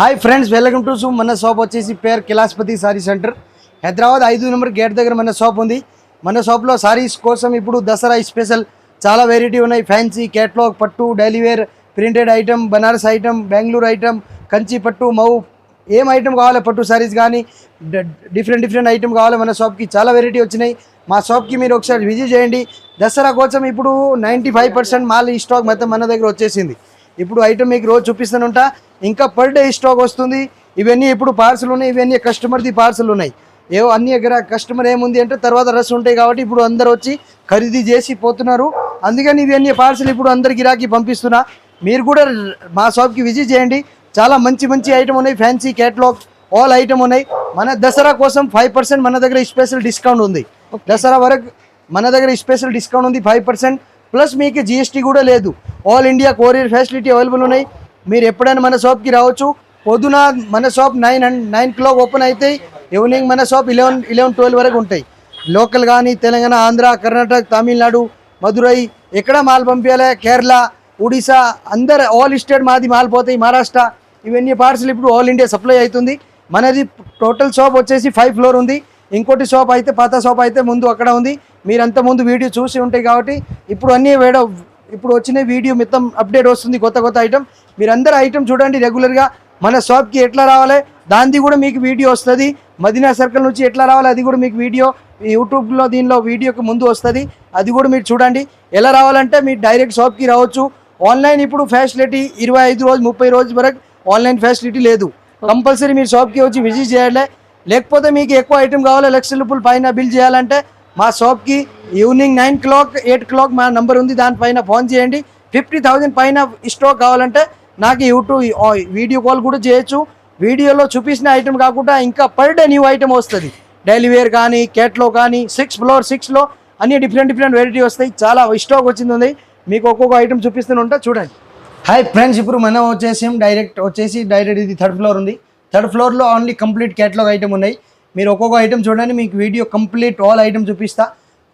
Hi friends, welcome to మన shop వచ్చేసి పేరు Kailasapathi sari centre, Hyderabad 5 number gate దగ్గర మన షాప్ ఉంది. మన షాప్లో సారీస్ కోసం ఇప్పుడు దసరా స్పెషల్ చాలా వెరైటీ ఉన్నాయి. ఫ్యాన్సీ, క్యాట్లాగ్, పట్టు, daily wear, printed item, Banaras item, Bengaluru item, Kanchi పట్టు, మౌ ఏం ఐటమ్ కావాలి, పట్టు సారీస్ కానీ డిఫరెంట్ ఐటమ్ కావాలి. మన షాప్కి చాలా వెరైటీ వచ్చినాయి. మా షాప్కి మీరు ఒకసారి విజిట్ చేయండి. దసరా కోసం ఇప్పుడు 95% మాల్ ఈ స్టాక్ మొత్తం మన దగ్గర వచ్చేసింది. ఇప్పుడు ఐటమ్ మీకు రోజు చూపిస్తానుంటా, ఇంకా పర్ డే స్టాక్ వస్తుంది. ఇవన్నీ ఇప్పుడు పార్సల్ ఉన్నాయి, ఇవన్నీ కస్టమర్ది పార్సల్ ఉన్నాయి. ఏవో అన్ని దగ్గర కస్టమర్ ఏముంది అంటే తర్వాత రష్ ఉంటాయి కాబట్టి ఇప్పుడు అందరు వచ్చి ఖరీదు చేసి పోతున్నారు. అందుకని ఇవన్నీ పార్సల్ ఇప్పుడు అందరి గిరాకీ పంపిస్తున్నా. మీరు కూడా మా షాప్కి విజిట్ చేయండి. చాలా మంచి ఐటమ్ ఉన్నాయి. ఫ్యాన్సీ, క్యాట్లాగ్ ఆల్ ఐటమ్ ఉన్నాయి. మన దసరా కోసం 5% మన దగ్గర స్పెషల్ డిస్కౌంట్ ఉంది. దసరా వరకు మన దగ్గర స్పెషల్ డిస్కౌంట్ ఉంది 5%. ప్లస్ మీకు జిఎస్టీ కూడా లేదు. All India courier facility available ఉన్నాయి. మీరు ఎప్పుడైనా మన షాప్కి రావచ్చు. పొద్దున మన షాప్ 9 o'clock ఓపెన్ అవుతాయి. ఈవినింగ్ మన షాప్ 11-12 వరకు ఉంటాయి. లోకల్ కానీ తెలంగాణ, ఆంధ్ర, కర్ణాటక, తమిళనాడు, మదురై ఎక్కడ మాల్ పంపించాలి, కేరళ, ఒడిశా అందరు ఆల్ స్టేట్ మాది మాల్ పోతాయి. మహారాష్ట్ర ఇవన్నీ పార్సల్ ఇప్పుడు ఆల్ ఇండియా సప్లై అవుతుంది. మనది టోటల్ షాప్ వచ్చేసి 5 floor ఉంది. ఇంకోటి షాప్ అయితే పాత షాప్ అయితే ముందు అక్కడ ఉంది. మీరంతా ముందు వీడియో చూసి ఉంటాయి కాబట్టి ఇప్పుడు అన్నీ ఇప్పుడు వచ్చిన వీడియో మొత్తం అప్డేట్ వస్తుంది. కొత్త ఐటమ్ మీరందరూ ఐటమ్ చూడండి. రెగ్యులర్గా మన షాప్కి ఎట్లా రావాలి దానిది కూడా మీకు వీడియో వస్తుంది. మదీనా సర్కిల్ నుంచి ఎట్లా రావాలి అది కూడా మీకు వీడియో యూట్యూబ్లో దీనిలో వీడియోకి ముందు వస్తుంది. అది కూడా మీరు చూడండి. ఎలా రావాలంటే మీరు డైరెక్ట్ షాప్కి రావచ్చు. ఆన్లైన్ ఇప్పుడు ఫెసిలిటీ 25 రోజు 30 రోజు వరకు ఆన్లైన్ ఫెసిలిటీ లేదు. కంపల్సరీ మీరు షాప్కి వచ్చి విజిట్ చేయాలి. లేకపోతే మీకు ఎక్కువ ఐటమ్ కావాలి, ₹1,00,000 పైన బిల్ చేయాలంటే మా షాప్కి ఈవినింగ్ 9 o'clock 8 o'clock మా నెంబర్ ఉంది, దానిపైన ఫోన్ చేయండి. 50,000 పైన స్టాక్ కావాలంటే నాకు యూట్యూబ్ వీడియో కాల్ కూడా చేయొచ్చు. వీడియోలో చూపించిన ఐటమ్ కాకుండా ఇంకా పర్ డే న్యూ ఐటమ్ వస్తుంది. డైలీ వేర్ కానీ, క్యాట్లో కానీ 6 floor 6లో అన్ని డిఫరెంట్ వెరైటీ వస్తాయి. చాలా స్టాక్ వచ్చింది. మీకు ఒక్కొక్క ఐటమ్ చూపిస్తూనే చూడండి. హాయ్ ఫ్రెండ్స్, ఇప్పుడు మనం డైరెక్ట్ ఇది 3rd floor ఉంది. 3rd floorలో ఓన్లీ కంప్లీట్ క్యాట్లాగ్ ఐటమ్ ఉన్నాయి. మీరు ఒక్కొక్క ఐటమ్ చూడండి. మీకు వీడియో కంప్లీట్ ఆల్ ఐటమ్ చూపిస్తా.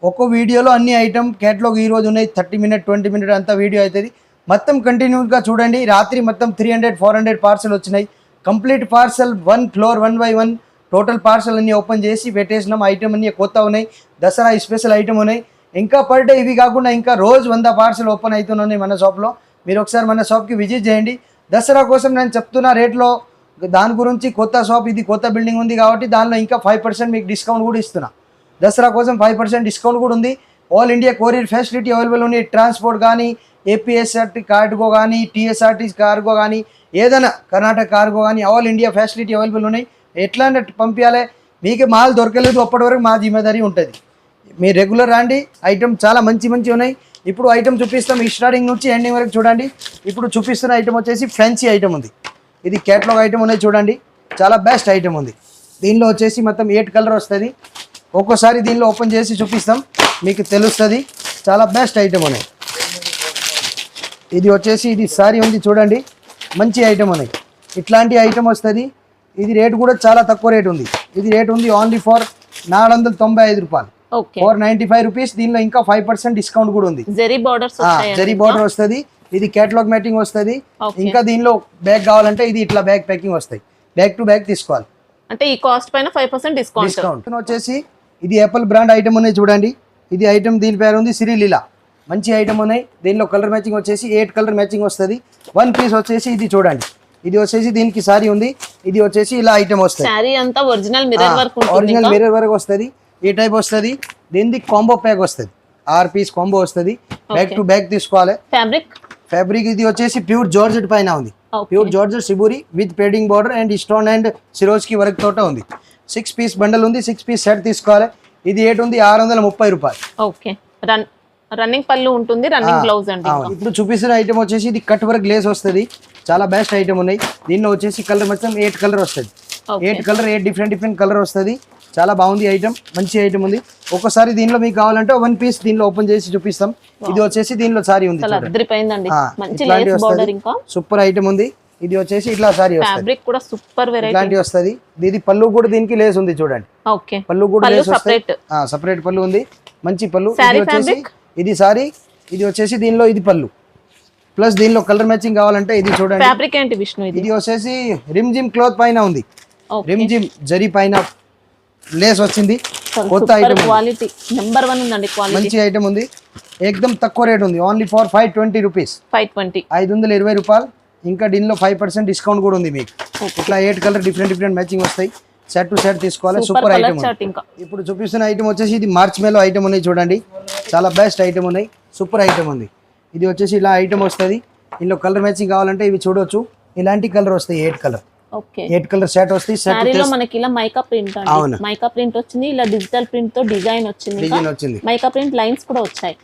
ఒక్కో వీడియోలో అన్ని ఐటమ్ క్యాట్లాగ్ ఈ రోజు ఉన్నాయి. 30 minutes 20 minutes అంతా వీడియో అవుతుంది. మొత్తం కంటిన్యూగా చూడండి. రాత్రి మొత్తం 300-400 పార్సల్ వచ్చినాయి. Complete parcel 1 floor 1 by 1 total parcel అన్ని ఓపెన్ చేసి పెట్టేసినాం. ఐటమ్ అన్ని కొత్త ఉన్నాయి. దసరా స్పెషల్ ఐటమ్ ఉన్నాయి. ఇంకా పర్ డే ఇవి కాకుండా ఇంకా రోజు 100 పార్సల్ ఓపెన్ అవుతున్నాయి మన షాప్లో. మీరు ఒకసారి మన షాప్కి విజిట్ చేయండి. దసరా కోసం నేను చెప్తున్న రేట్లో దాని గురించి కొత్త షాప్, ఇది కొత్త బిల్డింగ్ ఉంది కాబట్టి దానిలో ఇంకా 5% మీకు డిస్కౌంట్ కూడా ఇస్తున్నా. దసరా కోసం 5% డిస్కౌంట్ కూడా ఉంది. All India courier facility available ఉంది. ట్రాన్స్పోర్ట్ కానీ, ఏపీఎస్ఆర్టీ కార్గో కానీ, టీఎస్ఆర్టీ కార్గో కానీ, ఏదైనా కర్ణాటక కార్గో కానీ ఆల్ ఇండియా ఫెసిలిటీ అవైలబుల్ ఉన్నాయి. ఎట్లా పంపించాలి, మీకు మాల్ దొరకలేదు అప్పటి వరకు మా జిమ్మేదారీ ఉంటుంది. మీరు రెగ్యులర్ రండి. ఐటమ్ చాలా మంచి ఉన్నాయి. ఇప్పుడు ఐటమ్ చూపిస్తాం. ఈ స్టార్టింగ్ నుంచి ఎండింగ్ వరకు చూడండి. ఇప్పుడు చూపిస్తున్న ఐటమ్ వచ్చేసి ఫ్యాన్సీ ఐటమ్ ఉంది. ఇది క్యాట్లాగ్ ఐటమ్ ఉన్నాయి చూడండి. చాలా బెస్ట్ ఐటమ్ ఉంది. దీనిలో వచ్చేసి మొత్తం 8 కలర్ వస్తుంది. ఒక్కోసారి దీనిలో ఓపెన్ చేసి చూపిస్తాం, మీకు తెలుస్తుంది. చాలా బెస్ట్ ఐటమ్ ఉన్నాయి. ఇది వచ్చేసి ఇది సారీ ఉంది చూడండి. మంచి ఐటమ్ ఉన్నాయి. ఇట్లాంటి ఐటమ్ వస్తుంది. ఇది రేట్ కూడా చాలా తక్కువ రేట్ ఉంది. ఇది రేట్ ఉంది ఓన్లీ ఫర్ ₹495, ₹495. దీనిలో ఇంకా 5% డిస్కౌంట్ కూడా ఉంది. జరీ బార్డర్ వస్తుంది. ఇది క్యాట్లాగ్ మ్యాటింగ్ వస్తుంది. ఇంకా దీనిలో బ్యాగ్ కావాలంటే ఇది ఇట్లా బ్యాగ్ ప్యాకింగ్ వస్తాయి. బ్యాగ్ టు బ్యాగ్ తీసుకోవాలి అంటే ఈ కాస్ట్ పైన 5% డిస్కౌంట్ వచ్చేసి ఇది యాపిల్ బ్రాండ్ ఐటమ్ ఉన్నాయి చూడండి. ఇది ఐటమ్ దీని పేరు ఉంది శ్రీలీల. మంచి ఐటమ్ ఉన్నాయి. దీనిలో కలర్ మ్యాచింగ్ వచ్చేసి 8 కలర్ మ్యాచింగ్ వస్తుంది. 1 piece వచ్చేసి ఇది చూడండి. ఇది వచ్చేసి దీనికి సారీ ఉంది. ఇది వచ్చేసి ఇలా ఐటమ్ వస్తుంది. ఒరిజినల్ మిర్రర్ వర్క్ వస్తుంది. ఈ టైప్ వస్తుంది. దీనికి కాంబో ప్యాక్ వస్తుంది. 6 piece కాంబో వస్తుంది. బ్యాగ్ టు బ్యాగ్ తీసుకోవాలి. ఫ్యాబ్రిక్ ఇది వచ్చేసి ప్యూర్ జార్జెట్ పైన ఉంది. Pure georgette shibori with padding border and stone and సిరోజ్కి వర్క్ తోట ఉంది. 6 piece బండల్ ఉంది. 6 piece సెట్ తీసుకోవాలి. ఇది రేట్ ఉంది ₹630. రన్నింగ్ పళ్ళు ఉంటుంది. రన్నింగ్ బ్లౌజ్ అండి. ఇప్పుడు చూపిస్తున్న ఐటమ్ వచ్చేసి ఇది కట్ వర్క్ గ్లేస్ వస్తుంది. చాలా బెస్ట్ ఐటమ్ ఉన్నాయి. దీనిలో వచ్చేసి కలర్ మొత్తం 8 కలర్ వస్తుంది. 8 కలర్ 8 డిఫరెంట్ కలర్ వస్తుంది. చాలా బాగుంది ఐటమ్. మంచి ఐటమ్ ఉంది. ఒకసారి దీనిలో మీకు కావాలంటే 1 piece దీనిలో ఓపెన్ చేసి చూపిస్తాం. ఇది వచ్చేసి దీనిలో సారీ ఉంది. సూపర్ ఐటమ్ ఉంది. ఇది వచ్చేసి ఇట్లా సారీ ఇట్లాంటి వస్తుంది. ఇది పళ్ళు కూడా దీనికి లేస్ ఉంది చూడండి. పళ్ళు కూడా లేస్ వస్తాయి. సపరేట్ పళ్ళు ఉంది. మంచి పళ్ళు. ఇది వచ్చేసి ఇది సారీ. ఇది వచ్చేసి దీనిలో ఇది పళ్ళు. ప్లస్ దీనిలో కలర్ మ్యాచింగ్ కావాలంటే ఇది చూడండి, ఫ్యాబ్రిక్ ఏంటి విష్ణు ఇది? ఇది వచ్చేసి రిమ్ జిమ్ క్లాత్ పైన ఉంది, Okay. రిమ్ జిమ్ జరీ పైన లేస్ వచ్చింది, కొత్త ఐటమ్ క్వాలిటీ నెంబర్ 1 ఉందండి, క్వాలిటీ మంచి ఐటమ్ ఉంది, ఏకదం తక్కువ రేట్ ఉంది, ఓన్లీ ఫర్ 520 రూపీస్, 520. 520 రూపాయలు. ఇంకా దీనిలో 5% డిస్కౌంట్ కూడా ఉంది మీకు. ఇట్లా 8 కలర్ డిఫరెంట్ మ్యాచింగ్ వస్తాయి, సెట్ టు సెట్ తీసుకోవాలి, సూపర్ ఐటమ్. ఇంకా ఇప్పుడు చూపిస్తున్న ఐటమ్ వచ్చేసి ఇది మార్చ్ మేలో ఐటమ్ ఉన్నాయి చూడండి, చాలా బెస్ట్ ఐటమ్ ఉన్నాయి, సూపర్ ఐటమ్ ఉంది. ఇది వచ్చేసి ఇలా ఐటమ్ వస్తుంది, ఇందులో కలర్ మ్యాచింగ్ కావాలంటే ఇవి చూడొచ్చు, ఇలాంటి కలర్ వస్తాయి, 8 కలర్, ఓకే 8 కలర్ సెట్ వస్తాయి. సెట్ సారీలో మనకి ఇలా మైకా ప్రింట్ అండి, మైకా ప్రింట్ వచ్చింది, ఇలా డిజిటల్ ప్రింట్ తో డిజైన్ వచ్చింది, డిజైన్ వచ్చింది, మైకా ప్రింట్ లైన్స్ కూడా వచ్చాయి.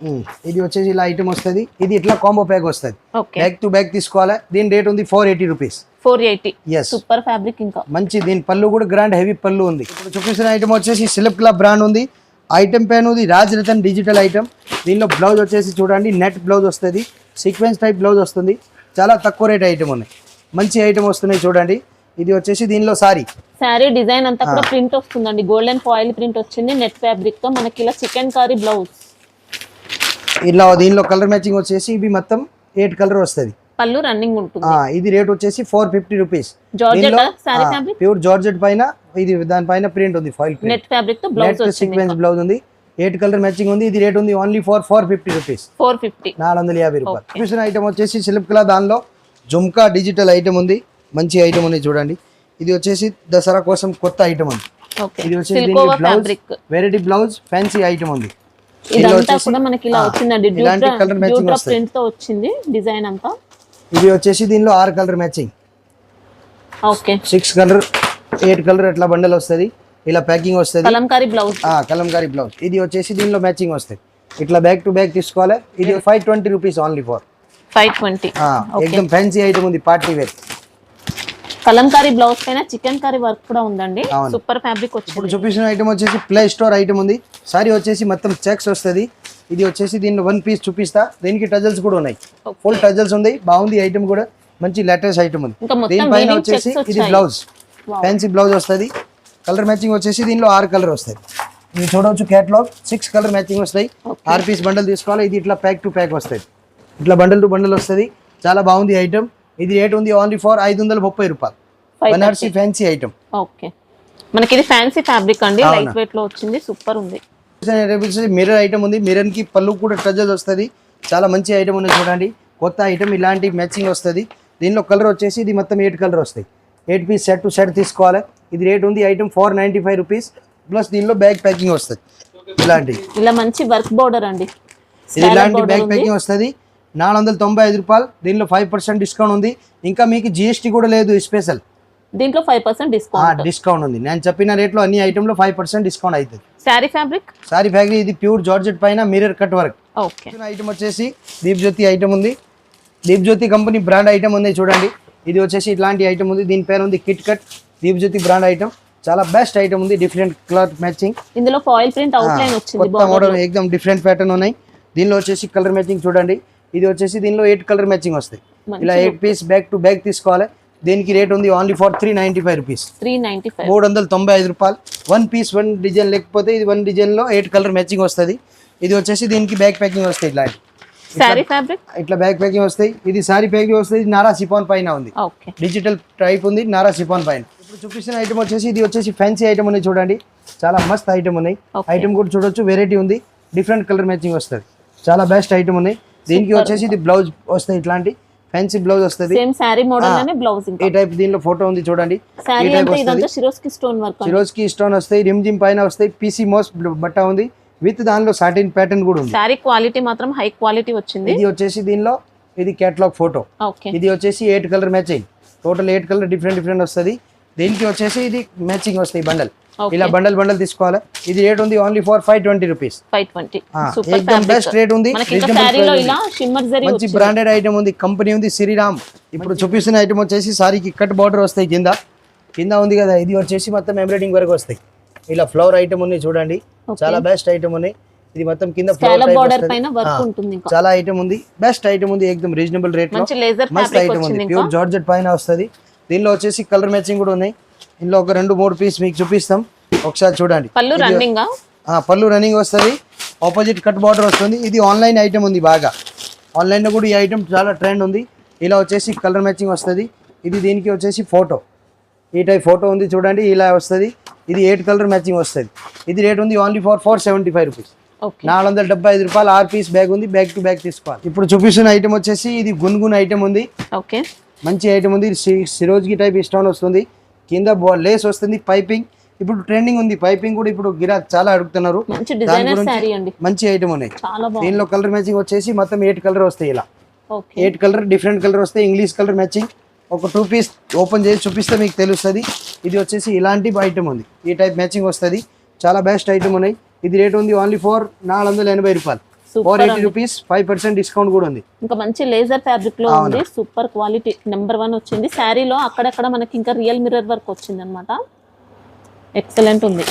ఇది వచ్చేసి ఇలా ఐటమ్ వస్తుంది, ఇది ఇట్లా కాంబో ప్యాక్ వస్తుంది, ఓకే బ్యాక్ టు బ్యాక్ తీసుకోవాలి. దీని రేట్ ఉంది 480 రూపీస్, 480. Yes. సూపర్ ఫ్యాబ్రిక్ ఇంకా మంచి, దీని పళ్ళు కూడా గ్రాండ్ హెవీ పళ్ళు ఉంది. ఇప్పుడు చూపిస్తున్న ఐటమ్ వచ్చేసి సిల్క్ క్లబ్ బ్రాండ్ ఉంది, ఐటమ్ పైన ఉంది రాజ్ రతన్ డిజిటల్ ఐటమ్. దీనిలో బ్లౌజ్ వచ్చేసి చూడండి, నెట్ బ్లౌజ్ వస్తుంది, సీక్వెన్స్ టైప్ బ్లౌజ్ వస్తుంది, చాలా తక్కువ రేట్ ఐటమ్ ఉన్నాయి, మంచి ఐటమ్ వస్తున్నాయి చూడండి. ఇది వచ్చేసి దీనిలో సారీ డిజైన్ అంతా కూడా ప్రింట్ వస్తుందండి, గోల్డెన్ ఫాయిల్ ప్రింట్ వచ్చింది, నెట్ ఫ్యాబ్రిక్ తో మనకి ఇలా చికెన్ కర్రీ బ్లౌజ్. ఇలా దీనిలో కలర్ మ్యాచింగ్ వచ్చేసి ఇవి మొత్తం 8 కలర్ వస్తుంది, పళ్ళు రన్నింగ్ ఉంటుంది. ఇది రేట్ వచ్చేసి 450 rupees. Georgette sorry fabric, pure georgette పైన ఇది దానిపైన ప్రింట్ ఉంది, ఫాయిల్ ప్రింట్, నెట్ ఫ్యాబ్రిక్ తో బ్లౌజ్ వచ్చింది, సీక్వెన్స్ బ్లౌజ్ ఉంది, 8 కలర్ మ్యాచింగ్ ఉంది. ఇది రేట్ ఉంది ఓన్లీ ఫర్ 450 రూపీస్, 450, 450 రూపాయలు. చూసిన ఐటమ్ వచ్చేసి సిల్క్ కలర్, దానిలో జుమ్కా డిజిటల్ ఐటమ్ ఉంది, మంచి ఐటమ్ ఉంది చూడండి. ఇది వచ్చేసి దసరా కోసం కొత్త ఐటమ్ ఉంది. ఓకే ఇది వచ్చేసి దీనికి blouse variety blouse fancy item ఉంది. ఇదంతా కూడా మనకి ఇలా వచ్చిందండి, ఇలాంటి కలర్ మ్యాచింగ్ వస్తుంది, ప్రింట్ తో వచ్చింది డిజైన్ అంతా. ఇది వచ్చేసి దీనిలో 6 colour matching, okay 6 colour 8 colour అట్లా బండల్ వస్తుంది, ఇలా ప్యాకింగ్ వస్తుంది, కలంకారీ బ్లౌజ్, కలంకారీ బ్లౌజ్. ఇది వచ్చేసి దీనిలో మ్యాచింగ్ వస్తుంది, ఇట్లా బ్యాక్ టు బ్యాక్ తీసుకోవాలి. ఇది 520 రూపీస్ ఓన్లీ ఫర్ 520. ఏకదం ఫ్యాన్సీ ఐటమ్ ఉంది, పార్టీ వేర్. కలంకారీ బ్లౌజ్ పైన చికెన్ కర్రీ వర్క్ కూడా ఉందండి, సూపర్ ఫ్యాబ్రిక్ వచ్చింది. ఇప్పుడు చూపించిన ఐటమ్ వచ్చేసి ప్లే స్టోర్ ఐటమ్ ఉంది, సారీ వచ్చేసి మొత్తం చెక్స్ వస్తుంది. ఇది వచ్చేసి దీనిలో 1 పీస్ చూపిస్తా, దీనికి టజల్స్ కూడా ఉన్నాయి, ఫుల్ టజల్స్ ఉంది, బాగుంది ఐటమ్ కూడా, మంచి లేటెస్ట్ ఐటమ్ ఉంది. దీనిపైన వచ్చేసి ఇది బ్లౌజ్, ఫ్యాన్సీ బ్లౌజ్ వస్తుంది, కలర్ మ్యాచింగ్ వచ్చేసి దీనిలో 6 కలర్ వస్తుంది. ఇది చూడవచ్చు కేటలాగ్, 6 కలర్ మ్యాచింగ్ వస్తాయి, 6 పీస్ బండల్ తీసుకోవాలి. ఇది ఇట్లా ప్యాక్ టు ప్యాక్ వస్తుంది, ఇట్లా బండల్ టు బండల్ వస్తుంది, చాలా బాగుంది ఐటమ్. ఇది రేట్ ఉంది ఓన్లీ ఫర్ 530 రూపాయలు, బనారసి ఫ్యాన్సీ ఐటమ్. ఓకే మనకి ఇది ఫ్యాన్సీ ఫ్యాబ్రిక్ అండి, లైట్ వెయిట్ లో వచ్చింది, సూపర్ ఉంది. మిర్రర్ ఐటమ్ ఉంది, మిర్రర్ కి పళ్ళు కూడా టజల్స్ వస్తుంది, చాలా మంచి ఐటమ్ ఉంది చూడండి, కొత్త ఐటమ్, ఇలాంటి మ్యాచింగ్ వస్తుంది. దీనిలో కలర్ వచ్చేసి ఇది మొత్తం 8 కలర్ వస్తాయి, 8 పీస్ సెట్ టు సెట్ తీసుకోవాలి. ఇది రేట్ ఉంది ఐటమ్ 495 రూపీస్, ప్లస్ దీనిలో బ్యాగ్ ప్యాకింగ్ వస్తుంది, ఇలాంటి ఇలా మంచి వర్క్ బోర్డర్ అండి, ఇది ఇలాంటి బ్యాగ్ ప్యాకింగ్ వస్తుంది, 495 రూపాయలు. దీనిలో 5% డిస్కౌంట్ ఉంది, ఇంకా మీకు GST కూడా లేదు, స్పెషల్ దీంట్లో 5% డిస్కౌంట్ ఉంది. నేను చెప్పిన రేట్లో అన్ని ఐటెంలో 5% డిస్కౌంట్ అవుతుంది. సారీ ఫ్యాబ్రిక్, సారీ ఫ్యాబ్రిక్, ఇది ప్యూర్ జార్జెట్ పైన mirror cut work. Okay item వచ్చేసి దీప్ జ్యోతి ఐటమ్ ఉంది, దీప్ జ్యోతి కంపెనీ బ్రాండ్ ఐటమ్ ఉంది చూడండి. ఇది వచ్చేసి ఇట్లాంటి ఐటమ్ ఉంది, దీని పేరు ఉంది కిట్ కట్, దీప్ జ్యోతి బ్రాండ్ ఐటమ్, చాలా బెస్ట్ ఐటమ్ ఉంది, డిఫరెంట్ క్లాత్ మ్యాచింగ్. ఇందులో ఫాయిల్ ప్రింట్ అవుట్ లైన్ వచ్చింది, కొత్త మోడల్, ఏకదం డిఫరెంట్ ప్యాటర్న్ ఉన్నాయి. దీనిలో వచ్చేసి కలర్ మ్యాచింగ్ చూడండి. ఇది వచ్చేసి దీనిలో 8 కలర్ మ్యాచింగ్ వస్తాయి, ఇలా 8 పీస్ బ్యాక్ టు బ్యాక్ తీసుకోవాలి. దీనికి రేట్ ఉంది ఓన్లీ ఫర్ 395 రూపీస్, 395 రూపాయలు. 1 పీస్ 1 డిజైన్ లేకపోతే ఇది 1 డిజైన్ లో 8 కలర్ మ్యాచింగ్ వస్తుంది. ఇది వచ్చేసి దీనికి బ్యాక్ ప్యాకింగ్ వస్తాయి, ఇట్లాంటి సారీ ఫ్యాబ్రిక్, ఇట్లా బ్యాక్ ప్యాకింగ్ వస్తాయి. ఇది సారీ ప్యాకింగ్ వస్తుంది, నారా సిఫాన్ పైన ఉంది, డిజిటల్ టైప్ ఉంది, నారా సిఫాన్ పైన. ఇప్పుడు చూపిస్తున్న ఐటమ్ వచ్చేసి ఇది వచ్చేసి ఫ్యాన్సీ ఐటమ్ ఉన్నాయి చూడండి, చాలా మస్త్ ఐటమ్ ఉన్నాయి. ఐటమ్ కూడా చూడొచ్చు, వెరైటీ ఉంది, డిఫరెంట్ కలర్ మ్యాచింగ్ వస్తుంది, చాలా బెస్ట్ ఐటమ్ ఉన్నాయి. దీనికి వచ్చేసి ఇది బ్లౌజ్ వస్తాయి, ఇట్లాంటి ఫ్యాన్సీ బ్లౌజ్ వస్తుంది, సేమ్ సారీ మోడల్ అనే బ్లౌజ్. ఈ టైప్ దీనిలో ఫోటో ఉంది చూడండి, సారీ అంటే ఇదంతా Swarovski stone work, Swarovski stone వస్తాయి, రిమ్ జిమ్ పైన వస్తాయి, పీసీ మోస్ బట్ట ఉంది, విత్ దానిలో సాటిన్ ప్యాటర్న్ కూడా ఉంది. సారీ క్వాలిటీ మాత్రం హై క్వాలిటీ వచ్చింది. ఇది వచ్చేసి దీనిలో ఇది కేటలాగ్ ఫోటో, ఇది వచ్చేసి 8 colour matching, total 8 colour different వస్తుంది. దీనికి వచ్చేసి ఇది మ్యాచింగ్ వస్తాయి బండల్, ఇలా బండల్ తీసుకోవాలి. ఇది రేట్ ఉంది ఓన్లీ ఫర్ 520 రూపీస్, 520. ఏకదం బెస్ట్ రేట్ ఉంది, మంచి బ్రాండెడ్ ఐటమ్ ఉంది, కంపెనీ ఉంది శ్రీరామ్. ఇప్పుడు చూపిస్తున్న ఐటమ్ వచ్చేసి సారీకి కట్ బార్డర్ వస్తాయి, కింద ఉంది కదా, ఇది వచ్చేసి మొత్తం ఎంబ్రాయిడింగ్ వరకు వస్తాయి, ఇలా ఫ్లవర్ ఐటమ్ ఉన్నాయి చూడండి, చాలా బెస్ట్ ఐటమ్ ఉన్నాయి. ఇది మొత్తం కింద చాలా ఐటమ్ ఉంది, బెస్ట్ ఐటమ్ ఉంది, ఏకదం రీజనబుల్ రేట్ లో మస్త్ ఐటమ్ ఉంది, ప్యూర్ జార్జెట్ పైన వస్తుంది. దీనిలో వచ్చేసి కలర్ మ్యాచింగ్ కూడా ఉన్నాయి. ఇందులో ఒక 2-3 పీస్ మీకు చూపిస్తాం, ఒకసారి చూడండి. పళ్ళు రన్నింగ్ వస్తుంది, ఆపోజిట్ కట్ బార్డర్ వస్తుంది. ఇది ఆన్లైన్ ఐటమ్ ఉంది, బాగా ఆన్లైన్లో కూడా ఈ ఐటమ్ చాలా ట్రెండ్ ఉంది. ఇలా వచ్చేసి కలర్ మ్యాచింగ్ వస్తుంది. ఇది దీనికి వచ్చేసి ఫోటో, ఈ టైప్ ఫోటో ఉంది చూడండి, ఇలా వస్తుంది. ఇది 8 కలర్ మ్యాచింగ్ వస్తుంది. ఇది రేట్ ఉంది ఓన్లీ ఫర్ 475 రూపీస్, 475 రూపాయలు. 6 పీస్ బ్యాగ్ ఉంది, బ్యాగ్ టు బ్యాగ్ తీసుకోవాలి. ఇప్పుడు చూపిస్తున్న ఐటమ్ వచ్చేసి ఇది గున్గున్ ఐటమ్ ఉంది. ఓకే, మంచి ఐటమ్ ఉంది. సిరోజ్కి టైప్ స్టోన్ వస్తుంది, కింద లేస్ వస్తుంది, పైపింగ్ ఇప్పుడు ట్రెండింగ్ ఉంది. పైపింగ్ కూడా ఇప్పుడు గిరాక్ చాలా అడుగుతున్నారు. మంచి ఐటమ్ ఉన్నాయి. దీనిలో కలర్ మ్యాచింగ్ వచ్చేసి మొత్తం 8 కలర్ వస్తాయి. ఇలా 8 కలర్ డిఫరెంట్ కలర్ వస్తాయి. English colour matching. ఒక 2 పీస్ ఓపెన్ చేసి చూపిస్తే మీకు తెలుస్తుంది. ఇది వచ్చేసి ఇలాంటి ఐటమ్ ఉంది, ఈ టైప్ మ్యాచింగ్ వస్తుంది. చాలా బెస్ట్ ఐటమ్ ఉన్నాయి. ఇది రేట్ ఉంది ఓన్లీ ఫర్ 480 రూపాయలు, 480 రూపీస్. 5% డిస్కౌంట్ కూడా ఉంది. ఇంకా మంచి లేజర్ ఫ్యాబ్రిక్ లో ఉంది, సూపర్ క్వాలిటీ. నెంబర్ 1 వచ్చింది. శారీలో అక్కడక్కడ మనకి ఇంకా రియల్ మిర్రర్ వర్క్ వచ్చింది అనమాట. ఎక్సలెంట్ ఉంది.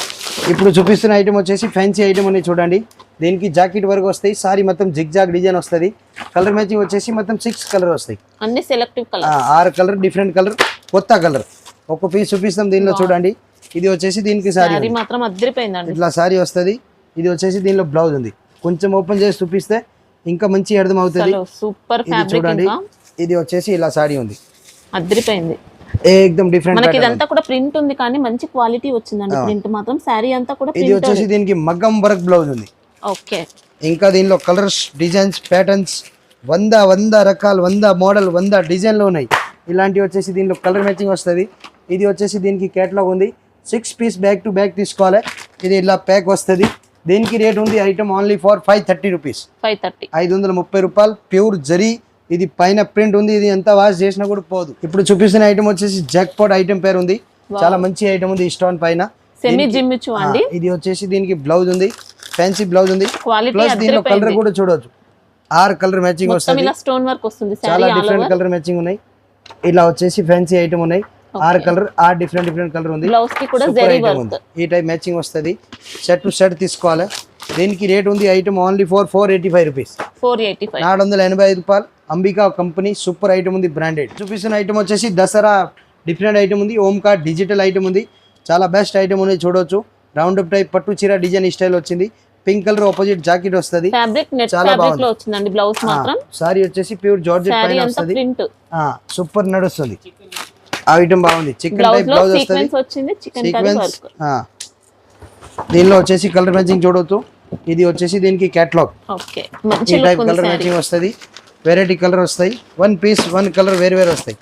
ఇప్పుడు చూపిస్తున్న ఐటమ్ వచ్చేసి ఫ్యాన్సీ ఐటమ్ అని చూడండి. దీనికి జాకెట్ వర్క్ వస్తాయి. సారీ మొత్తం జిగ్ జాగ్ డిజైన్ వస్తుంది. కలర్ మ్యాచింగ్ వచ్చేసి మొత్తం 6 కలర్ వస్తాయి. అన్ని selective colour, 6 colour different colour, కొత్త కలర్. ఒక పీస్ చూపిస్తాం దీనిలో చూడండి. ఇది వచ్చేసి దీనికి సారీ మాత్రం అదిరిపోయిందండి. ఇట్లా సారీ వస్తుంది. ఇది వచ్చేసి దీనిలో బ్లౌజ్ ఉంది. కొంచెం ఓపెన్ చేసి చూపిస్తే ఇంకా మంచి అర్థం అవుతుంది. సూపర్ ఫ్యాబ్రిక్ చూడండి. ఇది వచ్చేసి ఇలా సారీ ఉంది, అదిరిపోయింది. ఏకదం డిఫరెంట్. మనకి ఇదంతా కూడా ప్రింట్ ఉంది కానీ మంచి క్వాలిటీ వచ్చిందండి. ప్రింట్ మాత్రం సారీ అంతా కూడా ఇది వచ్చేసి దీనికి మగ్గం వర్క్ బ్లౌజ్ ఉంది. ఓకే, ఇంకా దీనిలో కలర్స్, డిజైన్స్, ప్యాటర్న్స్ 100 రకాలు, 100 మోడల్, 100 డిజైన్లు ఉన్నాయి. ఇలాంటివి వచ్చేసి దీనిలో కలర్ మ్యాచింగ్ వస్తుంది. ఇది వచ్చేసి దీనికి కేటలాగ్ ఉంది. 6 పీస్ బ్యాగ్ టు బ్యాగ్ తీసుకోవాలి. ఇది ఇలా ప్యాక్ వస్తుంది. దీనికి రేట్ ఉంది ఐటమ్ ఓన్లీ ఫర్ 530 రూపీస్, 530 రూపాయలు. ప్యూర్ జరీ. ఇది పైన ప్రింట్ ఉంది. ఇది ఎంత వాష్ చేసినా కూడా పోదు. ఇప్పుడు చూపిస్తున్న ఐటమ్ వచ్చేసి జాక్ పాట్ ఐటమ్ పేరు ఉంది. చాలా మంచి ఐటమ్ ఉంది. స్టోన్ పైన సెమీ జిమ్మిచు అండి. ఇది వచ్చేసి దీనికి బ్లౌజ్ ఉంది, ఫ్యాన్సీ బ్లౌజ్ ఉంది. ప్లస్ దీనిలో కలర్ కూడా చూడవచ్చు. 6 కలర్ మ్యాచింగ్ వస్తుంది. స్టోన్ వర్క్ వస్తుంది. చాలా డిఫరెంట్ కలర్ మ్యాచింగ్ ఉన్నాయి. ఇలా వచ్చేసి ఫ్యాన్సీ ఐటమ్ ఉన్నాయి. 6 కలర్, 6 డిఫరెంట్ కలర్ ఉంది. బ్లౌజ్ కి కూడా జరీ వర్క్. ఈ టైప్ మ్యాచింగ్ వస్తుంది. సెట్ టు సెట్ తీసుకోవాలి. దీనికి రేట్ ఉంది ఐటమ్ ఓన్లీ ఫర్ 485 రూపీస్, 485 రూపాయలు. అంబికా కంపెనీ సూపర్ ఐటమ్ ఉంది, బ్రాండెడ్. చూపిస్తున్న ఐటమ్ వచ్చేసి దసరా డిఫరెంట్ ఐటమ్ ఉంది. ఓంకార్ డిజిటల్ ఐటమ్ ఉంది. చాలా బెస్ట్ ఐటమ్ ఉంది. చూడొచ్చు. రౌండ్ అప్ టైప్ పట్టు చీర డిజైన్ స్టైల్ వచ్చింది. పింక్ కలర్ ఆపోజిట్ జాకెట్ వస్తుంది. చాలా బాగుంది. బ్లౌజ్ మాత్రం సారీ వచ్చేసి ప్యూర్ జార్జెట్ పైన వస్తుంది. సూపర్ నడుస్తుంది. ఐటమ్ బాగుంది. చికెన్ టైప్ బ్లౌజ్ వస్తుంది. సీక్వెన్స్. దీనిలో వచ్చేసి కలర్ మ్యాచింగ్ చూడొచ్చు. ఇది వచ్చేసి దీనికి కేటలాగ్. ఈ టైప్ కలర్ మ్యాచింగ్ వస్తుంది. వెరైటీ కలర్ వస్తాయి. 1 పీస్ 1 కలర్ వేరు వస్తాయి.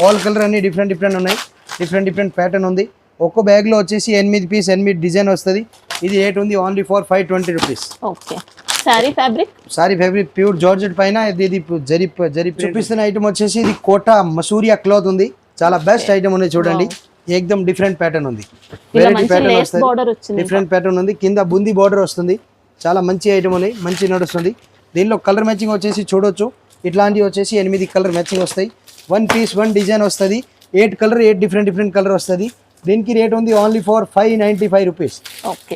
ఆల్ కలర్ అన్ని డిఫరెంట్ ఉన్నాయి. డిఫరెంట్ ప్యాటర్న్ ఉంది. ఒక్కో బ్యాగ్ లో వచ్చేసి 8 పీస్ 8 డిజైన్ వస్తుంది. ఇది రేట్ ఉంది only for 520 rupees. Sorry fabric pure georgette పైన ఇది జరీ చూపిస్తున్న ఐటమ్ వచ్చేసి ఇది కోటా మసూరియా క్లాత్ ఉంది. చాలా బెస్ట్ ఐటమ్ ఉంది. చూడండి, ఏకదం డిఫరెంట్ ప్యాటర్న్ ఉంది. వెరైటీ ప్యాటర్న్ వస్తుంది. డిఫరెంట్ ప్యాటర్న్ ఉంది. కింద బుందీ బార్డర్ వస్తుంది. చాలా మంచి ఐటమ్ ఉంది. మంచి నడుస్తుంది. దీనిలో కలర్ మ్యాచింగ్ వచ్చేసి చూడొచ్చు. ఇట్లాంటివి వచ్చేసి 8 కలర్ మ్యాచింగ్ వస్తాయి. 1 పీస్ 1 డిజైన్ వస్తుంది. 8 కలర్, 8 డిఫరెంట్ కలర్ వస్తుంది. దీనికి రేట్ ఉంది ఓన్లీ ఫర్ 595 రూపీస్,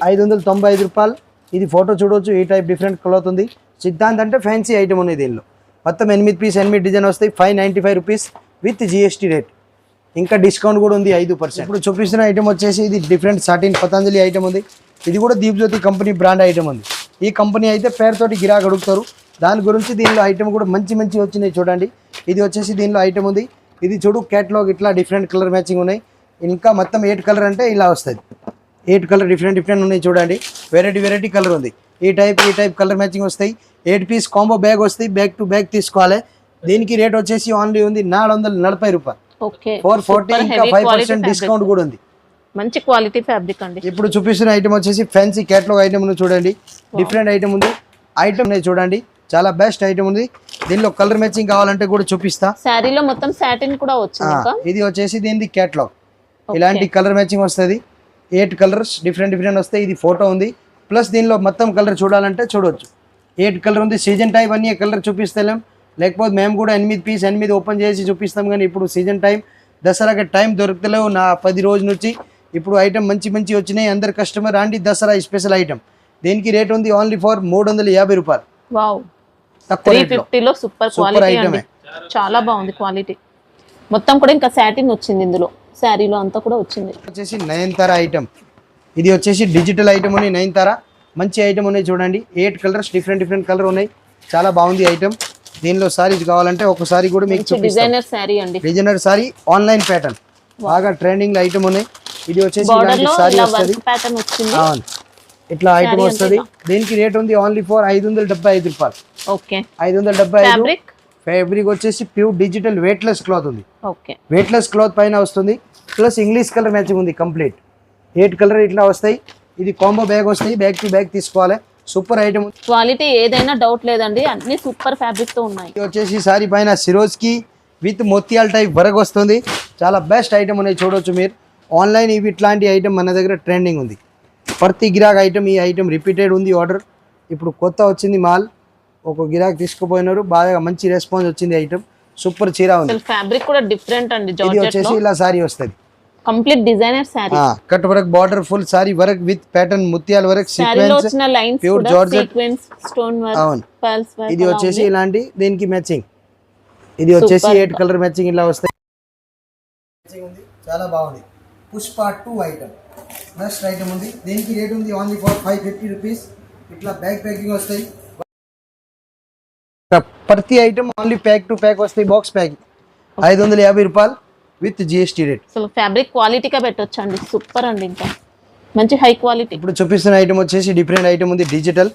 595 రూపాయలు. ఇది ఫోటో చూడవచ్చు. ఈ టైప్ డిఫరెంట్ క్లాత్ ఉంది. సిద్ధాంత్ అంటే ఫ్యాన్సీ ఐటమ్ ఉంది. దీనిలో మొత్తం 8 పీస్ 8 డిజైన్ వస్తాయి. 595 రూపీస్ విత్ GST రేట్. ఇంకా డిస్కౌంట్ కూడా ఉంది 5%. ఇప్పుడు చూపిస్తున్న ఐటమ్ వచ్చేసి ఇది డిఫరెంట్ సాటిన్ పతంజలి ఐటమ్ ఉంది. ఇది కూడా దీప్ జ్యోతి కంపెనీ బ్రాండ్ ఐటమ్ ఉంది. ఈ కంపెనీ అయితే పేరుతోటి గిరాక్ అడుగుతారు. దాని గురించి దీనిలో ఐటమ్ కూడా మంచి వచ్చినాయి. చూడండి, ఇది వచ్చేసి దీనిలో ఐటమ్ ఉంది. ఇది చూడు కేటలాగ్. ఇట్లా డిఫరెంట్ కలర్ మ్యాచింగ్ ఉన్నాయి. ఇంకా మొత్తం 8 కలర్ అంటే ఇలా వస్తుంది. 8 కలర్ డిఫరెంట్ ఉన్నాయి. చూడండి, వెరైటీ కలర్ ఉంది. ఈ టైప్ కలర్ మ్యాచింగ్ వస్తాయి. 8 పీస్ కాంబో బ్యాగ్ వస్తాయి. బ్యాగ్ టు బ్యాగ్ తీసుకోవాలి. దీనికి రేట్ వచ్చేసి ఓన్లీ ఉంది 440 రూపాయలు, 440. ఇంకా 5% డిస్కౌంట్ కూడా ఉంది. మంచి క్వాలిటీ ఫ్యాబ్రిక్ అండి. ఇప్పుడు చూపిస్తున్న ఐటమ్ వచ్చేసి ఫ్యాన్సీ కేటలాగ్ ఐటమ్ చూడండి. డిఫరెంట్ ఐటమ్ ఉంది. ఐటమ్ చూడండి, చాలా బెస్ట్ ఐటమ్ ఉంది. దీనిలో కలర్ మ్యాచింగ్ కావాలంటే కూడా చూపిస్తా. సారీలో మొత్తం సాటిన్ కూడా వచ్చింది. ఇది వచ్చేసి దీని కేటలాగ్. ఇలాంటి కలర్ మ్యాచింగ్ వస్తుంది. 8 కలర్స్ డిఫరెంట్ వస్తాయి. ఇది ఫోటో ఉంది. ప్లస్ దీనిలో మొత్తం కలర్ చూడాలంటే చూడవచ్చు. 8 కలర్ ఉంది. సీజన్ టైం అన్ని కలర్ చూపిస్తలేం. లేకపోతే మేము కూడా 8 పీస్ 8 ఓపెన్ చేసి చూపిస్తాం. కానీ ఇప్పుడు సీజన్ టైం, దసరాకి టైం దొరుకుతలేవు. నా 10 రోజుల నుంచి ఇప్పుడు ఐటమ్ మంచి వచ్చినాయి. అందరు కస్టమర్ అండి. Dasara special item. దీనికి రేట్ ఉంది ఓన్లీ ఫర్ 350 రూపాయలు. తక్కువ 350లో సూపర్ ఐటమ్. చాలా బాగుంది క్వాలిటీ. మొత్తం కూడా ఇంకా సాటిన్ వచ్చింది. ఇందులో శారీలో అంతా కూడా వచ్చింది. వచ్చేసి నయనతార ఐటమ్. ఇది వచ్చేసి డిజిటల్ ఐటమ్ ఉన్నాయి. నయనతార మంచి ఐటమ్ ఉన్నాయి. చూడండి, 8 కలర్స్ డిఫరెంట్ కలర్ ఉన్నాయి. చాలా బాగుంది ఐటమ్. దీనిలో సారీస్ కావాలంటే ఒకసారి కూడా మీకు చూపిస్తాం. డిజైనర్ శారీ అండి, డిజైనర్ సారీ ఆన్లైన్ ప్యాటర్న్ బాగా ట్రెండింగ్ లో ఐటమ్ ఉన్నాయి. ఇది వచ్చేసి బార్డర్ ఇలాంటి లో సారీ ఇలా వస్తుంది. వర్క్ ప్యాటర్న్ వచ్చింది. అవును, ఇట్లా ఐటమ్ వస్తుంది. దీనికి రేట్ ఉంది ఓన్లీ ఫర్ 575 రూపాయలు. ఓకే, 575. ఫ్యాబ్రిక్ ఫ్యాబ్రిక్ వచ్చేసి ప్యూర్ డిజిటల్ వెయిట్లెస్ క్లాత్ ఉంది. ఓకే, వెయిట్లెస్ క్లాత్ పైన వస్తుంది. ప్లస్ ఇంగ్లీష్ కలర్ మ్యాచింగ్ ఉంది కంప్లీట్. 8 కలర్ ఇట్లా వస్తాయి. ఇది కాంబో బ్యాగ్ వస్తాయి, బ్యాగ్ టు బ్యాగ్ తీసుకోవాలి. Super item. క్వాలిటీ ఏదైనా డౌట్ లేదండి, అన్ని సూపర్ ఫ్యాబ్రిక్ తో ఉన్నాయి. ఇది వచ్చేసి సారీ పైన సిరోజ్ కి విత్ మొత్తియాల టైప్ వర్క్ వస్తుంది. చాలా బెస్ట్ ఐటమ్ ఉన్నాయి, చూడొచ్చు మీరు. ఆన్లైన్ ఇవి ఇట్లాంటి ఐటమ్ మన దగ్గర ట్రెండింగ్ ఉంది. ప్రతి గిరాక్ ఐటమ్ ఈ ఐటమ్ రిపీటెడ్ ఉంది ఆర్డర్. ఇప్పుడు కొత్త వచ్చింది మాల్, ఒక గిరాక్ తీసుకుపోయినారు, బాగా మంచి రెస్పాన్స్ వచ్చింది ఐటమ్. సూపర్ చీర ఉంది. ఫ్యాబ్రిక్ కూడా డిఫరెంట్ అండి. ఇది వచ్చేసి ఇలా సారీ వస్తుంది, complete designer sari. Cut work border full sari work with pattern ముత్యాల work sequins pure georgette stone work అవును. Pearls work. ఇది వచ్చేసి ఇలాంటి దీనికి మ్యాచింగ్. ఇది వచ్చేసి 8 కలర్ మ్యాచింగ్ ఇలా వస్తాయి. మ్యాచింగ్ ఉంది, చాలా బాగుంది. పుష్ప 2 ఐటమ్ బెస్ట్ ఐటమ్ ఉంది. దీనికి రేట్ ఉంది ఓన్లీ ఫర్ 550 రూపీస్. ఇట్లా బ్యాగ్ ప్యాకింగ్ వస్తాయి. ప్రతి item only pack to pack వస్తాయి. బాక్స్ ప్యాకింగ్ 550 రూపాయలు విత్ జిఎస్టీ రేట్. అసలు ఫ్యాబ్రిక్ క్వాలిటీగా పెట్టొచ్చు అండి, సూపర్ అండి, ఇంకా మంచి హై క్వాలిటీ. ఇప్పుడు చూపిస్తున్న ఐటమ్ వచ్చేసి డిఫరెంట్ ఐటమ్ ఉంది. డిజిటల్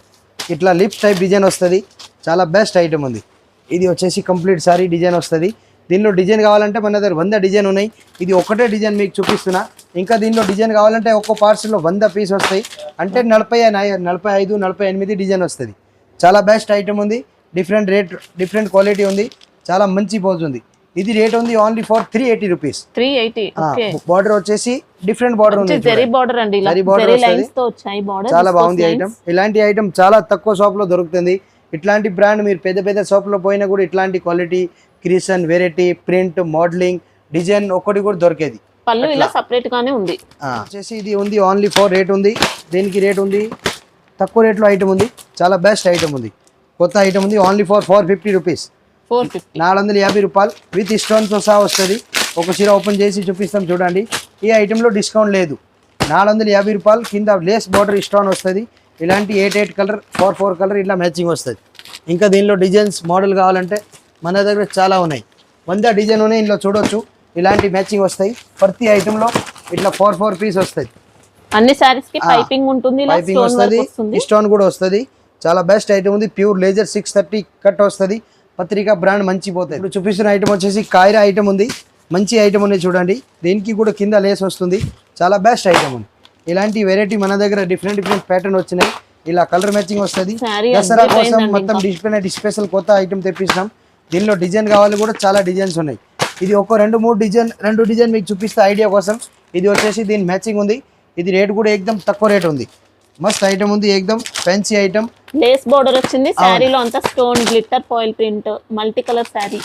ఇట్లా లిప్స్ టైప్ డిజైన్ వస్తుంది. చాలా బెస్ట్ ఐటమ్ ఉంది. ఇది వచ్చేసి కంప్లీట్ సారీ డిజైన్ వస్తుంది. దీనిలో డిజైన్ కావాలంటే మన దగ్గర 100 డిజైన్ ఉన్నాయి. ఇది ఒకటే డిజైన్ మీకు చూపిస్తున్నా. ఇంకా దీనిలో డిజైన్ కావాలంటే ఒక్కో పార్సల్లో 100 పీస్ వస్తాయి. అంటే 45 48 డిజైన్ వస్తుంది. చాలా బెస్ట్ ఐటమ్ ఉంది. డిఫరెంట్ రేట్, డిఫరెంట్ క్వాలిటీ ఉంది. చాలా మంచి పోజ్ ఉంది. ఇది రేట్ ఉంది only for 380 rupees. 380. Okay, border వచ్చేసి డిఫరెంట్ బార్డర్ ఉంది. జరీ బార్డర్ అండి, ఇలా జరీ లైన్స్ తో వచ్చాయి బార్డర్. చాలా బాగుంది ఐటమ్. ఇలాంటి ఐటమ్ చాలా తక్కువ షాప్ లో దొరుకుతుంది. ఇట్లాంటి బ్రాండ్ మీరు పెద్ద పెద్ద షాప్ లో పోయినా కూడా ఇట్లాంటి quality, creation, variety, print, modelling, design ఒక్కటి కూడా దొరికేది. పళ్ళు ఇలా సెపరేట్ గానే ఉంది. వచ్చేసి ఇది ఉంది ఓన్లీ ఫర్ రేట్ ఉంది. దీనికి రేట్ ఉంది, తక్కువ రేట్ లో ఐటమ్ ఉంది. చాలా బెస్ట్ ఐటమ్ ఉంది. కొత్త ఐటమ్ ఉంది ఓన్లీ ఫర్ 450 రూపీస్. 450 రూపాయలు విత్ స్టోన్తో సహా వస్తుంది. ఒక చీర ఓపెన్ చేసి చూపిస్తాం చూడండి. ఈ ఐటెంలో డిస్కౌంట్ లేదు. 450 రూపాయలు. కింద లేస్ బార్డర్ స్టోన్ వస్తుంది. ఇలాంటి 8 కలర్ 4 కలర్ ఇట్లా మ్యాచింగ్ వస్తుంది. ఇంకా దీనిలో డిజైన్స్ మోడల్ కావాలంటే మన దగ్గర చాలా ఉన్నాయి. 100 డిజైన్ ఉన్నాయి. ఇందులో చూడొచ్చు ఇలాంటి మ్యాచింగ్ వస్తాయి. ప్రతి ఐటెంలో ఇట్లా 4 పీస్ వస్తుంది. అన్ని సారీస్ కి పైపింగ్ ఉంటుంది, పైపింగ్ వస్తుంది, స్టోన్ కూడా వస్తుంది. చాలా బెస్ట్ ఐటమ్ ఉంది. ప్యూర్ లేజర్ 630 కట్ వస్తుంది. పత్రిక బ్రాండ్ మంచి పోతాయి. ఇప్పుడు చూపిస్తున్న ఐటమ్ వచ్చేసి కాయరా ఐటమ్ ఉంది. మంచి ఐటమ్ ఉంది చూడండి. దీనికి కూడా కింద లేస్ వస్తుంది. చాలా బెస్ట్ ఐటమ్ ఉంది. ఇలాంటి వెరైటీ మన దగ్గర డిఫరెంట్ ప్యాటర్న్ వచ్చినాయి. ఇలా కలర్ మ్యాచింగ్ వస్తుంది. దసరా కోసం మొత్తం స్పెషల్ కొత్త ఐటమ్ తెప్పిస్తాం. దీనిలో డిజైన్ కావాలి కూడా చాలా డిజైన్స్ ఉన్నాయి. ఇది ఒక 2 డిజైన్ మీకు చూపిస్తే ఐడియా కోసం. ఇది వచ్చేసి దీని మ్యాచింగ్ ఉంది. ఇది రేట్ కూడా ఏకదం తక్కువ రేట్ ఉంది. మస్త్ ఐటమ్ ఉంది, ఏకదం ఫ్యాన్సీ ఐటమ్. లేస్ బోర్డర్ వచ్చింది. శారీలో అంతా stone glitter foil print multi colour sari.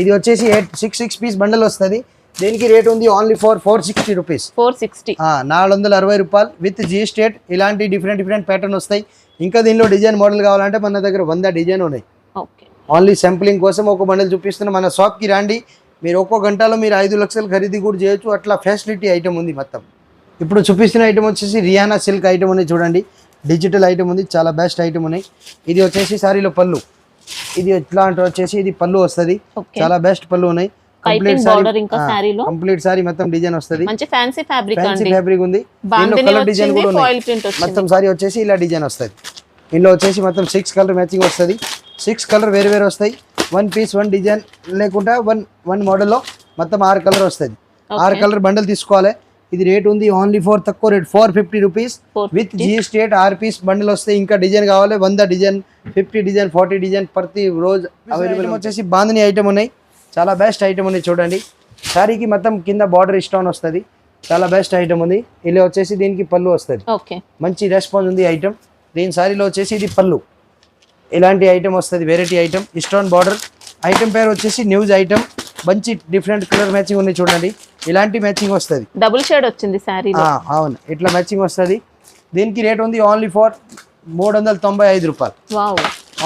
ఇది వచ్చేసి 6 పీస్ బండల్ వస్తుంది. దీనికి రేట్ ఉంది ఓన్లీ ఫర్ 460 రూపీస్. 460 రూపాయలు విత్ జిఎస్టీ. ఇలాంటి డిఫరెంట్ ప్యాటర్న్ వస్తాయి. ఇంకా దీనిలో డిజైన్ మోడల్ కావాలంటే మన దగ్గర 100 డిజైన్ ఉన్నాయి. ఓన్లీ శాంప్లింగ్ కోసం ఒక బండల్ చూపిస్తున్నాం. మన షాప్కి రండి. మీరు ఒక్కో గంటలో మీరు 5 లక్షలు ఖరీదు కూడా చేయొచ్చు. అట్లా ఫెసిలిటీ ఐటమ్ ఉంది మొత్తం. ఇప్పుడు చూపిస్తున్న ఐటమ్ వచ్చేసి రియానా సిల్క్ ఐటమ్ ఉంది చూడండి. డిజిటల్ ఐటమ్ ఉంది. చాలా బెస్ట్ ఐటమ్ ఉన్నాయి. ఇది వచ్చేసి సారీలో పళ్ళు. ఇది ఇట్లాంటి వచ్చేసి ఇది పళ్ళు వస్తుంది. చాలా బెస్ట్ పళ్ళు ఉన్నాయి. కంప్లీట్ సారీ మొత్తం డిజైన్ వస్తుంది. ఫ్యాన్సీ ఫ్యాబ్రిక్ ఉంది. కలర్ డిజైన్ కూడా ఉన్నాయి. మొత్తం సారీ వచ్చేసి ఇలా డిజైన్ వస్తుంది. ఇందులో వచ్చేసి మొత్తం 6 కలర్ మ్యాచింగ్ వస్తుంది. 6 కలర్ వేరు వస్తాయి. 1 పీస్ 1 డిజైన్ లేకుండా 1 మోడల్లో మొత్తం 6 కలర్ వస్తుంది. 6 కలర్ బండల్ తీసుకోవాలి. ఇది రేట్ ఉంది ఓన్లీ ఫర్ తక్కువ rate 450 rupees with GST. 6 piece bundle వస్తాయి. ఇంకా డిజైన్ కావాలి 100 డిజైన్, 50 డిజైన్, 40 డిజైన్ ప్రతి రోజు అవైలబుల్. వచ్చేసి బాందిని ఐటమ్ ఉన్నాయి. చాలా బెస్ట్ ఐటమ్ ఉంది చూడండి. శారీకి మొత్తం కింద బార్డర్ స్టోన్ వస్తుంది. చాలా బెస్ట్ ఐటమ్ ఉంది. ఇలా వచ్చేసి దీనికి పళ్ళు వస్తుంది. మంచి రెస్పాన్స్ ఉంది ఐటమ్. దీని శారీలో వచ్చేసి ఇది పళ్ళు. ఇలాంటి ఐటమ్ వస్తుంది. Variety item stone border. Item పేరు వచ్చేసి న్యూస్ ఐటమ్. మంచి డిఫరెంట్ కలర్ మ్యాచింగ్ ఉంది చూడండి. ఇలాంటి మ్యాచింగ్ వస్తుంది. డబుల్ షేడ్ వచ్చింది సారీ. అవును, ఇట్లా మ్యాచింగ్ వస్తుంది. దీనికి రేట్ ఉంది ఓన్లీ ఫర్ 395 రూపాయలు.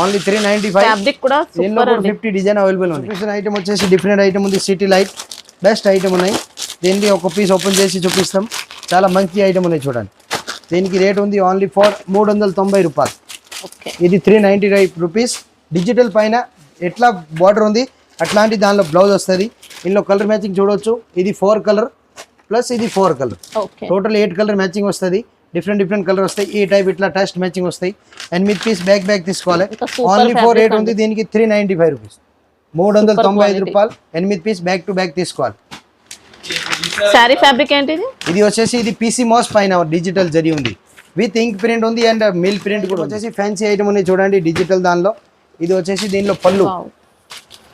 ఓన్లీ 395. దీనిలో 50 డిజైన్ అవైలబుల్ ఉంది. ఐటమ్ వచ్చేసి డిఫరెంట్ ఐటమ్ ఉంది. సిటీ లైట్ బెస్ట్ ఐటమ్ ఉన్నాయి. దీనికి ఒక పీస్ ఓపెన్ చేసి చూపిస్తాం. చాలా మంచి ఐటమ్ ఉన్నాయి చూడండి. దీనికి రేట్ ఉంది ఓన్లీ ఫర్ 390 రూపాయలు. ఇది 395 రూపీస్. డిజిటల్ పైన ఎట్లా బార్డర్ ఉంది అట్లాంటి దానిలో బ్లౌజ్ వస్తుంది. ఇందులో కలర్ మ్యాచింగ్ చూడొచ్చు. ఇది 4 కలర్ ప్లస్ ఇది 4 colour, okay total 8 colour matching వస్తుంది. డిఫరెంట్ కలర్ వస్తాయి. ఈ టైప్ ఇట్లా టెస్ట్ మ్యాచింగ్ వస్తాయి. 8 పీస్ బ్యాగ్ తీసుకోవాలి. ఓన్లీ 4 రేట్ ఉంది దీనికి 395 రూపీస్, 395 రూపాయలు. 8 పీస్ బ్యాగ్ టు బ్యాగ్ తీసుకోవాలి. శారీ ఫ్యాబ్రిక్ ఏంటి ఇది వచ్చేసి ఇది పీసీ మాస్ పైన డిజిటల్ జరీ ఉంది, విత్ ఇంక్ ప్రింట్ ఉంది అండ్ మిల్ ప్రింట్ కూడా వచ్చేసి ఫ్యాన్సీ ఐటమ్ ఉంది చూడండి డిజిటల్ దానిలో. ఇది వచ్చేసి దీనిలో పళ్ళు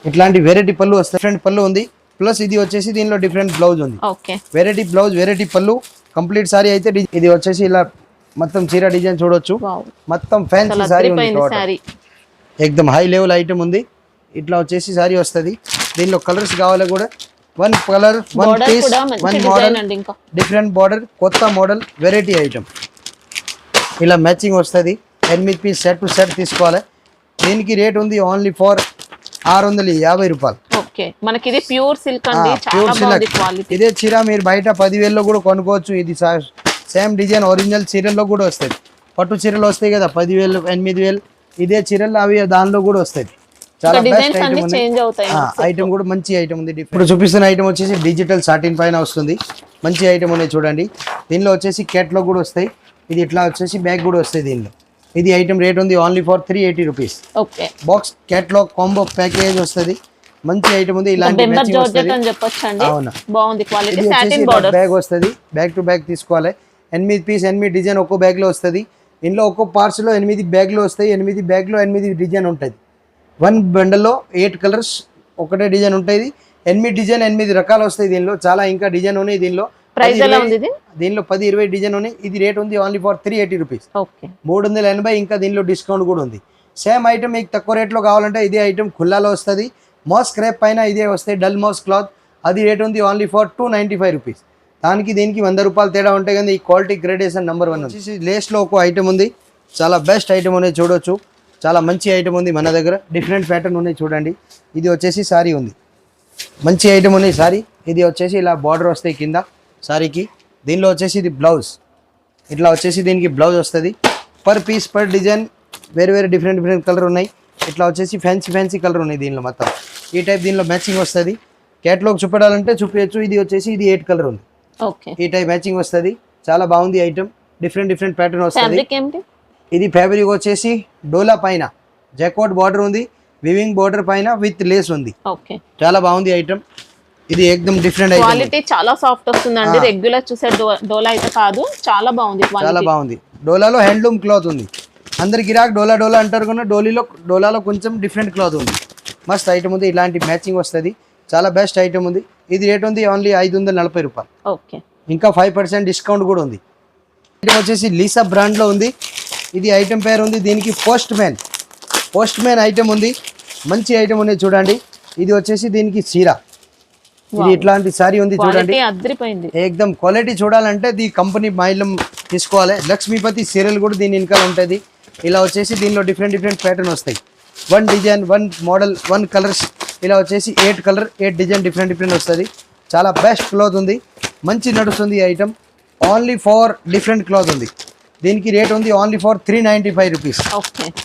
ఇట్లాంటి వెరైటీ పళ్ళు వస్తాయి. డిఫరెంట్ పళ్ళు ఉంది ప్లస్ ఇది వచ్చేసి దీనిలో డిఫరెంట్ బ్లౌజ్ ఉంది. వెరైటీ బ్లౌజ్ వెరైటీ పళ్ళు కంప్లీట్ సారీ అయితే. ఇది వచ్చేసి ఇలా మొత్తం చీర డిజైన్ చూడొచ్చు. మొత్తం ఫ్యాన్సీ సారీ ఉంది, ఎక్దమ్ హై లెవెల్ ఐటమ్ ఉంది. ఇట్లా వచ్చేసి సారీ వస్తుంది. దీనిలో కలర్స్ కావాలి కూడా. 1 colour 1 piece 1 model, different border, కొత్త మోడల్ వెరైటీ ఐటమ్. ఇలా మ్యాచింగ్ వస్తుంది. 8 పీస్ సెట్ టు సెట్ తీసుకోవాలి. దీనికి రేట్ ఉంది ఓన్లీ ఫర్ 650 రూపాయలు. మనకి ఇది ప్యూర్ సిల్క్ అండి, చాలా బాగుంది క్వాలిటీ. ఇదే చీర మీరు బయట 10,000లో కూడా కొనుక్కోవచ్చు. ఇది సేమ్ డిజైన్ ఒరిజినల్ చీరల్లో కూడా వస్తుంది. పట్టు చీరలు వస్తాయి కదా 10,000 8,000, ఇదే చీరలు అవి దానిలో కూడా వస్తాయి. చాలా బెస్ట్ ఐటమ్ ఉంది. ఐటమ్ కూడా మంచి ఐటమ్ ఉంది. ఇప్పుడు చూపిస్తున్న ఐటమ్ వచ్చేసి డిజిటల్ సాటిన్ పైన వస్తుంది. మంచి ఐటమ్ ఉన్నాయి చూడండి. దీనిలో వచ్చేసి క్యాట్లో కూడా వస్తాయి. ఇది ఇట్లా వచ్చేసి బ్యాగ్ కూడా వస్తాయి దీనిలో. ఇది ఐటమ్ రేట్ ఉంది only for 380 rupees. Box catalogue combo package వస్తుంది. మంచి ఐటమ్ ఉంది. ఇలాంటి బ్యాగ్ వస్తుంది. బ్యాగ్ టు బ్యాగ్ తీసుకోవాలి. 8 పీస్ 8 డిజైన్ ఒక్కో బ్యాగ్లో వస్తుంది. ఇందులో ఒక్కో పార్ట్స్లో 8 బ్యాగ్లు వస్తాయి. 8 బ్యాగ్లో 8 డిజైన్ ఉంటుంది. 1 బండల్లో 8 కలర్స్ ఒకటే డిజైన్ ఉంటుంది. 8 డిజైన్ 8 రకాలు వస్తాయి. దీనిలో చాలా ఇంకా డిజైన్ ఉన్నాయి. దీనిలో 10-20 డిజైన్ ఉన్నాయి. ఇది రేట్ ఉంది ఓన్లీ ఫర్ 380 రూపీస్, 380. ఇంకా దీనిలో డిస్కౌంట్ కూడా ఉంది. సేమ్ ఐటమ్ మీకు తక్కువ రేట్లో కావాలంటే ఇదే ఐటమ్ ఖుల్లాలో వస్తుంది. మాస్ క్రేప్ పైన ఇదే వస్తాయి. డల్ మాస్ క్లాత్, అది రేట్ ఉంది ఓన్లీ ఫర్ 295 రూపీస్. దానికి దీనికి 100 రూపాయలు తేడా ఉంటాయి. కానీ ఈ క్వాలిటీ గ్రేడేషన్ నెంబర్ 1 వచ్చేసి లేస్లో ఒక ఐటమ్ ఉంది. చాలా బెస్ట్ ఐటమ్ ఉన్నాయి చూడొచ్చు. చాలా మంచి ఐటమ్ ఉంది మన దగ్గర. డిఫరెంట్ ప్యాటర్న్ ఉన్నాయి చూడండి. ఇది వచ్చేసి సారీ ఉంది, మంచి ఐటమ్ ఉన్నాయి సారీ. ఇది వచ్చేసి ఇలా బార్డర్ వస్తాయి కింద సారీకి. దీనిలో వచ్చేసి ఇది బ్లౌజ్, ఇట్లా వచ్చేసి దీనికి బ్లౌజ్ వస్తుంది. పర్ పీస్ పర్ డిజైన్ వేరే డిఫరెంట్ కలర్ ఉన్నాయి. ఇట్లా వచ్చేసి ఫ్యాన్సీ కలర్ ఉన్నాయి దీనిలో మొత్తం. ఈ టైప్ దీనిలో మ్యాచింగ్ వస్తుంది. క్యాట్లాగ్ చూపెట్టాలంటే చూపించచ్చు. ఇది వచ్చేసి ఇది 8 కలర్ ఉంది. ఈ టైప్ మ్యాచింగ్ వస్తుంది. చాలా బాగుంది ఐటమ్. డిఫరెంట్ ప్యాటర్న్ వస్తుంది. ఇది ఫ్యాబ్రిక్ వచ్చేసి డోలా పైన జాకోట్ బార్డర్ ఉంది. వివింగ్ బార్డర్ పైన విత్ లేస్ ఉంది. చాలా బాగుంది ఐటమ్. ఇది ఏకదం డిఫరెంట్ ఐటమ్. క్వాలిటీ చాలా సాఫ్ట్ వస్తుందండి. రెగ్యులర్ చూసే డోలా అయితే కాదు, చాలా బాగుంది. చాలా బాగుంది. డోలాలో హ్యాండ్లూమ్ క్లాత్ ఉంది. అందరు గిరాక్ డోలా అంటారు కన్నా డోలాలో కొంచెం డిఫరెంట్ క్లాత్ ఉంది. మస్త్ ఐటమ్ ఉంది. ఇలాంటి మ్యాచింగ్ వస్తుంది. చాలా బెస్ట్ ఐటమ్ ఉంది. ఇది రేట్ ఉంది ఓన్లీ 540 రూపాయలు. ఇంకా 5% డిస్కౌంట్ కూడా ఉంది. ఐటమ్ వచ్చేసి లీసా బ్రాండ్లో ఉంది. ఇది ఐటమ్ పేరు ఉంది. దీనికి పోస్ట్ మ్యాన్ ఐటమ్ ఉంది. మంచి ఐటమ్ ఉంది చూడండి. ఇది వచ్చేసి దీనికి చీర. ఇది ఇట్లాంటి సారీ ఉంది చూడండి. ఏకదం క్వాలిటీ చూడాలంటే దీ కంపెనీ మైలం తీసుకోవాలి. లక్ష్మీపతి సీరియల్ కూడా దీని వెనకాల ఉంటుంది. ఇలా వచ్చేసి దీనిలో డిఫరెంట్ ప్యాటర్న్ వస్తాయి. 1 డిజైన్ 1 మోడల్ 1 కలర్స్. ఇలా వచ్చేసి 8 కలర్ 8 డిజైన్ డిఫరెంట్ వస్తుంది. చాలా బెస్ట్ క్లాత్ ఉంది. మంచి నడుస్తుంది ఈ item. Only for different cloth ఉంది. దీనికి రేట్ ఉంది ఓన్లీ ఫర్ 395 రూపీస్,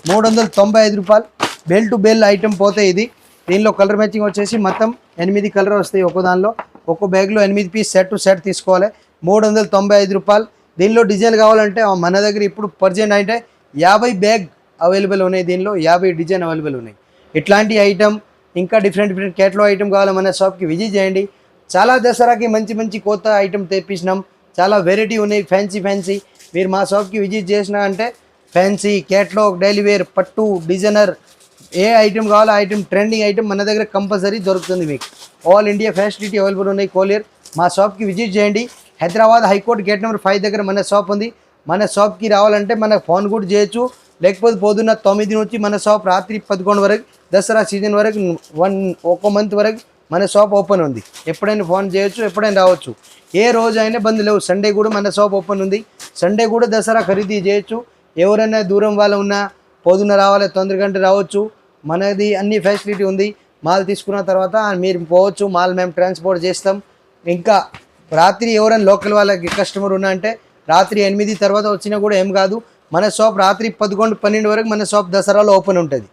395 రూపాయలు. బెల్ టు బెల్ ఐటమ్ పోతే ఇది. దీనిలో కలర్ మ్యాచింగ్ వచ్చేసి మొత్తం 8 కలర్ వస్తాయి. ఒక్కో దానిలో ఒక్కో బ్యాగ్లో 8 పీస్ సెట్ టు సెట్ తీసుకోవాలి. 395 రూపాయలు. దీనిలో డిజైన్ కావాలంటే మన దగ్గర ఇప్పుడు ప్రజెంట్ అంటే 50 బ్యాగ్ అవైలబుల్ ఉన్నాయి. దీనిలో 50 డిజైన్ అవైలబుల్ ఉన్నాయి. ఇట్లాంటి ఐటమ్ ఇంకా డిఫరెంట్ క్యాట్లాగ్ ఐటమ్ కావాలి మన షాప్కి విజిట్ చేయండి. చాలా దసరాకి మంచి కొత్త ఐటమ్ తెప్పించినాం. చాలా వెరైటీ ఉన్నాయి. ఫ్యాన్సీ మీరు మా షాప్కి విజిట్ చేసినా అంటే ఫ్యాన్సీ క్యాట్లాగ్ డైలీ వేర్ పట్టు డిజైనర్ ఏ ఐటమ్ కావాలో ఐటమ్ ట్రెండింగ్ ఐటమ్ మన దగ్గర కంపల్సరీ దొరుకుతుంది. మీకు ఆల్ ఇండియా ఫెసిలిటీ అవైలబుల్ ఉన్నాయి. కొరియర్ మా షాప్కి విజిట్ చేయండి. హైదరాబాద్ హైకోర్ట్ గేట్ నెంబర్ 5 దగ్గర మన షాప్ ఉంది. మన షాప్కి రావాలంటే మన ఫోన్ కూడా చేయొచ్చు. లేకపోతే పొద్దున్న 9 నుంచి మన షాప్ రాత్రి 11 వరకు దసరా సీజన్ వరకు 1 మంత్ వరకు మన షాప్ ఓపెన్ ఉంది. ఎప్పుడైనా ఫోన్ చేయొచ్చు, ఎప్పుడైనా రావచ్చు. ఏ రోజు అయినా బంద్ లేవు. సండే కూడా మన షాప్ ఓపెన్ ఉంది. సండే కూడా దసరా ఖరీదీ చేయొచ్చు. ఎవరైనా దూరం వాళ్ళు ఉన్నా పొద్దున్న రావాలి, తొందరగంట రావచ్చు. మనది అన్ని ఫెసిలిటీ ఉంది. మాల్ తీసుకున్న తర్వాత మీరు పోవచ్చు. మాల్ మేము ట్రాన్స్పోర్ట్ చేస్తాం. ఇంకా రాత్రి ఎవరైనా లోకల్ వాళ్ళకి కస్టమర్ ఉన్నా అంటే రాత్రి 8 తర్వాత వచ్చినా కూడా ఏం కాదు. మన షాప్ రాత్రి 11-12 వరకు మన షాప్ దసరాలో ఓపెన్ ఉంటుంది.